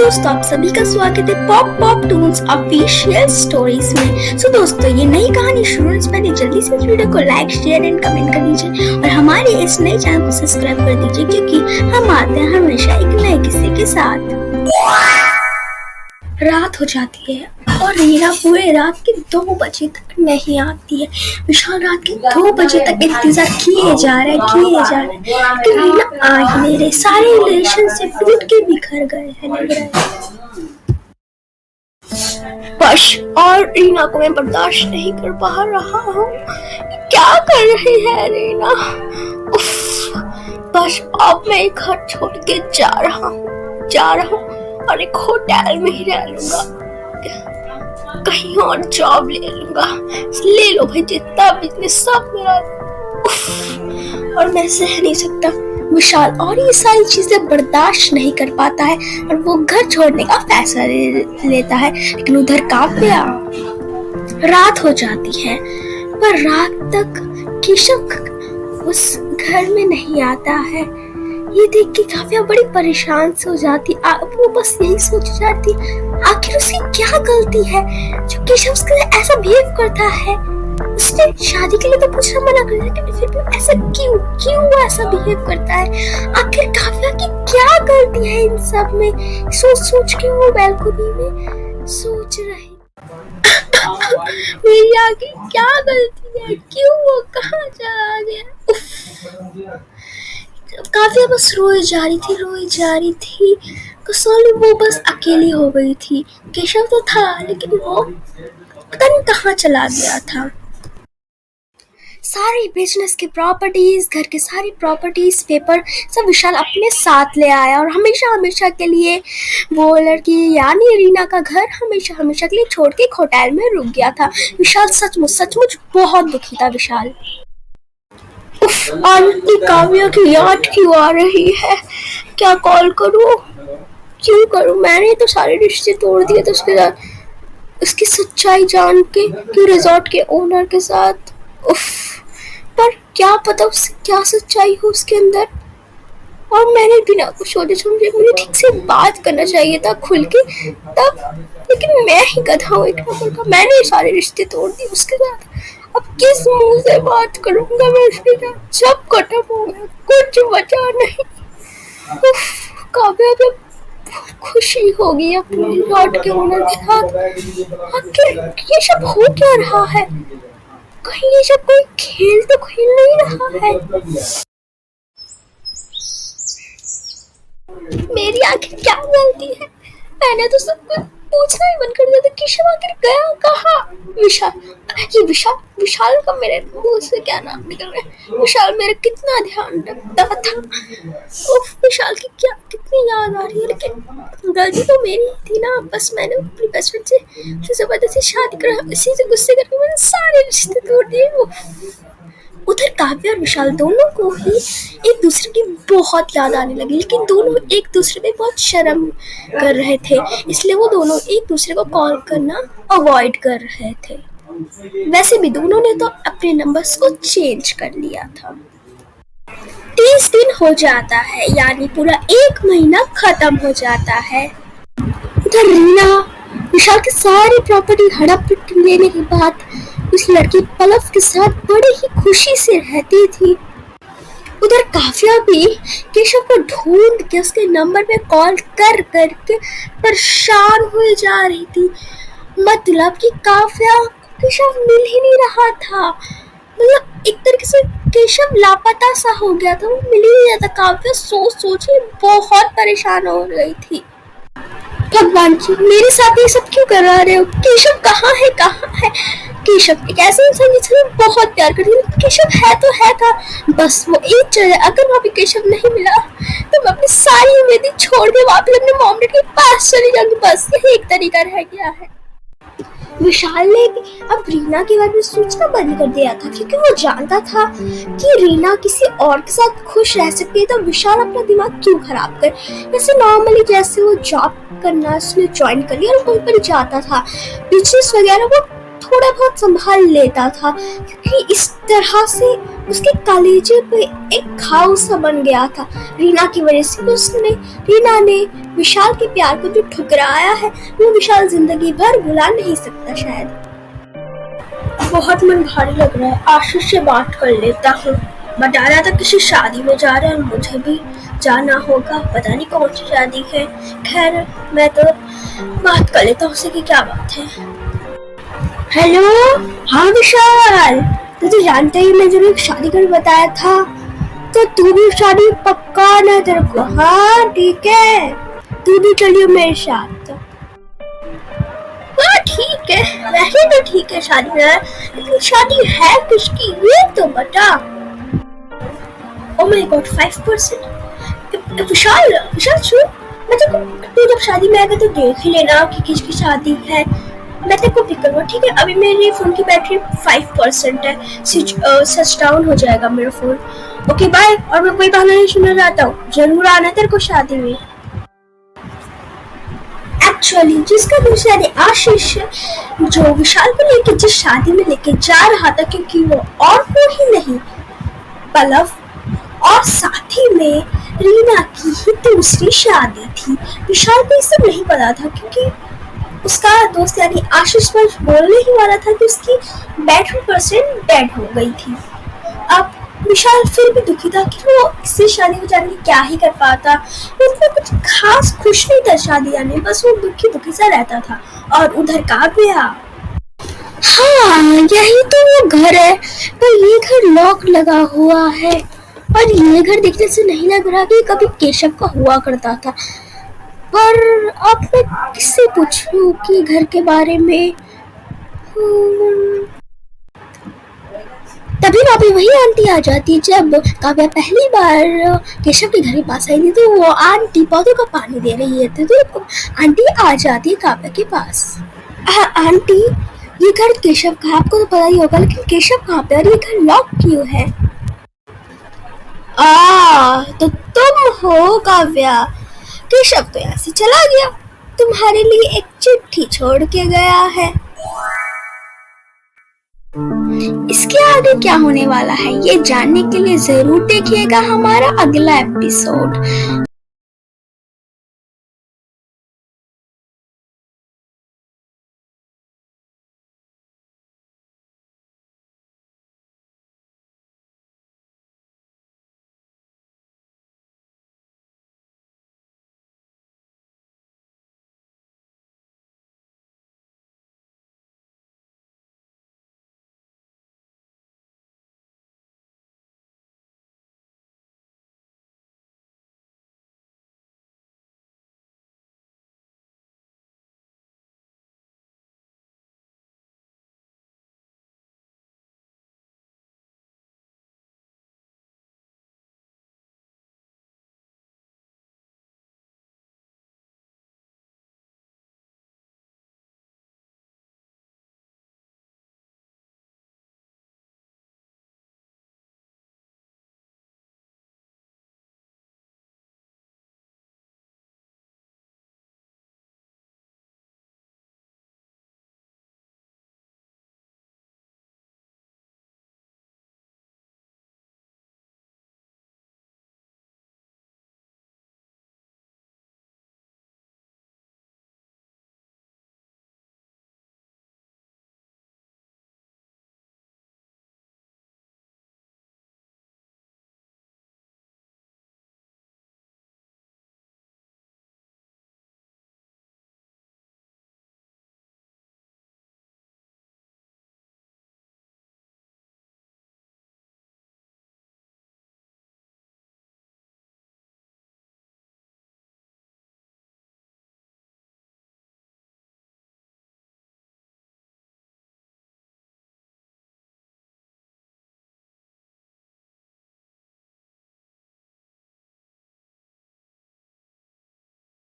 दोस्तों, आप सभी का स्वागत है pop pop Toons official stories में। सो दोस्तों, ये नई कहानी शुरू होने से पहले जल्दी से इस वीडियो को लाइक, शेयर एंड कमेंट कर दीजिए और हमारे इस नए चैनल को सब्सक्राइब कर दीजिए, क्योंकि हम आते हैं हमेशा एक नए किस्से के साथ। रात हो जाती है और रीना पूरे रात के 2 बजे तक नहीं आती है। विशाल रात के 2 बजे तक इंतजार किए जा रहे कि रीना आ ही नहीं रही। सारे रिलेशनशिप टूट के बिखर गए हैं लग रहा है। बस और रीना को मैं बर्दाश्त नहीं कर पा रहा हूँ। क्या कर रही है रीना? बस अब मैं घर छोड़ के जा रहा हूँ और एक होटल में ही रह लूंगा, कहीं और जॉब ले लूंगा। ले लो भाई, जितना बिजनेस सब मेरा। और मैं सह नहीं सकता। विशाल और ये सारी चीजें बर्दाश्त नहीं कर पाता है और वो घर छोड़ने का फैसला लेता है। लेकिन उधर काव्या, रात हो जाती है पर रात तक केशव उस घर में नहीं आता है। ये देख के काव्या बड़ी परेशान हो जाती। वो बस यही सोच जाती, आखिर उसकी क्या गलती है जो केशव उसके लिए ऐसा बिहेव करता है। उसने शादी के लिए तो पूछना मना कर दिया, लेकिन फिर भी ऐसा क्यों वो ऐसा बिहेव करता है? आखिर काव्या की क्या गलती है इन सब में? सोच के वो बैल्कनी में सोच रही, मेरी आगे क्या गलती है? क्यों वो कहाँ चला गया? काव्या बस रोई जा रही थी। कसौली वो बस अकेली हो गई थी। केशव तो था, लेकिन वो पता नहीं कहाँ चला गया था। सारी बिजनेस की प्रॉपर्टीज, घर के सारी प्रॉपर्टीज, पेपर सब विशाल अपने साथ ले आया और हमेशा के लिए वो लड़की यानी रीना का घर हमेशा के लिए छोड़ के एक होटल में रुक गया था। विशाल सचमुच बहुत दुखी था। विशाल, आंटी काव्या की याद क्यों आ रही है? क्या कॉल करूं? क्यों करूं? मैंने तो सारे रिश्ते तोड़ दिए थे उसके साथ, उसकी सच्चाई जान के कि रिजॉर्ट के ओनर के साथ। पर क्या पता उससे क्या सच्चाई हो उसके अंदर। और मैंने बिना कुछ सोचे समझे मुझे ठीक से बात करना चाहिए था खुल के तब, लेकिन मैं ही गधा हूँ एक नंबर का। मैंने सारे रिश्ते तोड़ दिए उसके साथ। अब किस मुंह से बात करूंगा मैं उसके साथ? सब खत्म हो गया, कुछ बचा नहीं। काव्या भी खुशी होगी अपने लौट के ओनर के साथ। आखिर ये सब हो क्या रहा है? कहीं ये सब कोई खेल तो खेल नहीं रहा है? मेरी आखिर क्या गलती है? मैंने तो सब कुछ पूछना ही बंद कर दिया था। केशव आखिर गया कहाँ? विशाल का मेरे मुंह से क्या नाम निकल रहा है? विशाल मेरा कितना ध्यान रखता था। विशाल की क्या कितनी याद आ रही है, लेकिन गलती तो मेरी ही थी ना। बस मैंने अपनी बेस्ट फ्रेंड से जबरदस्ती शादी करा, इसी से गुस्से करके मैंने सारे रिश्ते तोड़ दिए। उधर काव्या और विशाल दोनों को ही एक दूसरे की बहुत याद आने लगी, लेकिन दोनों एक दूसरे पे बहुत शर्म कर रहे थे, इसलिए वो दोनों एक दूसरे को कॉल करना अवॉइड कर रहे थे। वैसे भी दोनों ने तो अपने नंबर्स को चेंज कर लिया था। 30 दिन हो जाता है, यानी पूरा 1 महीना खत्म हो जाता है। उधर रीना विशाल की सारी प्रॉपर्टी हड़प लेने के बाद उस लड़की पलक के साथ बड़ी ही खुशी से रहती थी। उधर काव्या भी केशव को ढूंढ के उसके नंबर पे कॉल कर करके परेशान हुए जा रही थी। मतलब कि काव्या केशव मिल ही नहीं रहा था। मतलब एक तरीके से केशव लापता सा हो गया था, वो मिल ही नहीं रहा था। काव्या सोच के बहुत परेशान हो गई थी। भगवान जी, मेरे साथ ये सब क्यों करा रहे हो? केशव कहाँ है? केशव एक ऐसा इंसान जिससे मैं बहुत प्यार करती हूँ। केशव है तो है था, बस वो एक जगह। अगर वहाँ पे केशव नहीं मिला तो मैं अपनी सारी उम्मीदें छोड़ के वापस अपने मॉम डैड के पास चली जाऊंगी। बस यही एक तरीका रह गया है। विशाल ने भी अब रीना के बारे में सोचना बंद कर दिया था, क्योंकि वो जानता था कि रीना किसी और के साथ खुश रह सकती है। तो विशाल अपना दिमाग क्यों खराब कर? जैसे नॉर्मली जैसे वो जॉब करना उसने ज्वाइन कर लिया और वहीं पर जाता था, बिजनेस वगैरह वो थोड़ा बहुत संभाल लेता था, क्योंकि इस तरह से उसके कलेजे पे एक घाव सा बन गया था। रीना की वजह से रीना ने विशाल के प्यार को जो ठुकराया है, वो विशाल जिंदगी भर भुला नहीं सकता शायद। बहुत मन भारी लग रहा है, आशीष से बात कर लेता हूँ। बता रहा था किसी शादी में जा रहा है, मुझे भी जाना होगा, पता नहीं कौन सी शादी है। खैर मैं तो बात कर लेता हूँ उससे कि क्या बात है। हेलो, हाँ विशाल, तुझे जानते ही मैं जब एक शादी कर बताया था, तो तू भी शादी पक्का ना तेरे को? हाँ ठीक है, तू भी चलियो मेरे साथ। हाँ ठीक है, वैसे तो ठीक है शादी में, लेकिन शादी है किसकी ये तो बता। Oh my God, 5%? विशाल विशाल सुन, मैं तेरे को, तू जब शादी में आएगा तो देख ही लेना कि किसकी शादी है, मैं तेरे को पिक करूँगा, ठीक है? अभी मेरे फोन की बैटरी 5% है, स्विच डाउन हो जाएगा मेरा फोन। Okay bye. और मैं कोई बहाना नहीं सुनना चाहता हूँ, जरूर आना तेरे को शादी में। एक्चुअली जिसका दूसरा ने आशीष जो विशाल को लेके जिस शादी में लेके जा रहा था, क्योंकि वो और कोई नहीं पलव, और साथ ही में रीना की ही दूसरी शादी थी। विशाल को ये सब नहीं पता था, क्योंकि उसका दोस्त यानी आशीष पर बोलने ही वाला था कि उसकी बैटरी परसेंट डेड हो गई थी। अब विशाल फिर भी दुखी था कि वो इससे शादी में जाने क्या ही कर पाता, उसमें कुछ खास खुश नहीं था शादी आने, बस वो दुखी दुखी सा रहता था। और उधर काव्या, हाँ यही तो वो घर है, पर ये घर लॉक लगा हुआ है, और ये घर देखने से नहीं लग रहा कि कभी केशव का हुआ करता था। पर अब मैं किससे पूछूं कि घर के बारे में? तभी वहाँ पे वही आंटी आ जाती। जब काव्या पहली बार केशव के घर के पास आई थी, तो वो आंटी पौधों का पानी दे रही है, तो आंटी आ जाती है काव्या के पास। आंटी, ये घर केशव का, आपको तो पता ही होगा, लेकिन केशव कहाँ पे और ये घर लॉक क्यों है? तो तुम हो काव्या। केशव तो यहाँ से चला गया, तुम्हारे लिए एक चिट्ठी छोड़ के गया है। इसके आगे क्या होने वाला है ये जानने के लिए जरूर देखिएगा हमारा अगला एपिसोड।